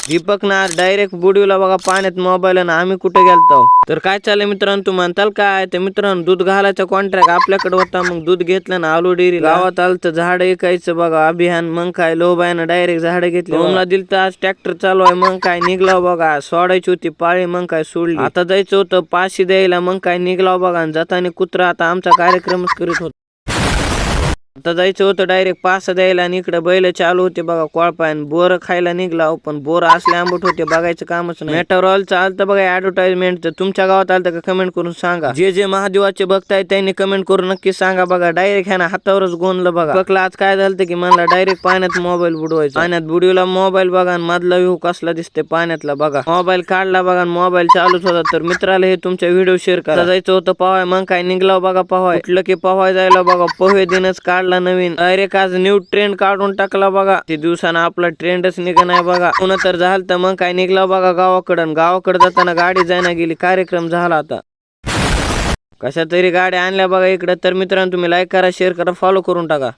दीपक ना डायरेक्ट बुडीवला बघा पाण्यात मोबाईल आणि आम्ही कुठे गेलतो. तर काय चाललंय मित्रांनो, तू म्हणताल काय तर मित्रांनो, दूध घालायचा कॉन्ट्रॅक्ट आपल्याकडे होता. मग दूध घेतलं ना आलू डेअरी गावात आलं तर झाड ऐकायचं बघा अभियान. मग काय लोबायनं डायरेक्ट झाड घेतली. ओमला दिल तर आज ट्रॅक्टर चालू आहे. मग काय निघला बघा, सोडायची होती पाळी मग काय सोडली. आता जायचं होतं पाशी द्यायला. मग काय निघला बघा, जाताना कुत्रा आता आमचा कार्यक्रमच करीत होता. आता जायचं होतं डायरेक्ट पास द्यायला आणि इकडे बैल चालू होते बघा कोळपायन. बोर खायला निघला पण बोर असले आंबट होते बघायचं कामच नाही. मेट्रोल चालतं बघा ऍडव्हर्टाइजमेंट. तुमच्या गावात आलं का कमेंट करून सांगा. जे जे महादेवाचे भक्त त्यांनी कमेंट करून नक्की सांगा बघा. डायरेक्ट ह्याना हातावरच गोंदलं बघा. पकला आज काय झालं की मला डायरेक्ट पाण्यात मोबाईल बुडवायचा. पाण्यात बुडवला मोबाईल बघा आणि मधला व्ह्यू कसला दिसते पाण्यातला बघा. मोबाईल काढला बघा, मोबाईल चालूच होता. तर मित्राला हे तुमच्या व्हिडिओ शेअर करा. जायचं होतं पवाय. मग काय निघला बघा पवाय. कुठलं की पवाय जायला बघा पोहे दिनच काढला नवीन. डायरेक्ट आज न्यू ट्रेंड काढून टाकला बघा. ते दिवसानं आपला ट्रेंडच निघा नाही बघा. पुन्हा तर झालं तर मग काय निघला बघा गावाकडं. गावाकडे जाताना गाडी जायना गेली. कार्यक्रम झाला आता. कशा तरी गाड्या आणल्या बघा इकडे. तर मित्रांनो तुम्ही लाईक करा, शेअर करा, फॉलो करून टाका.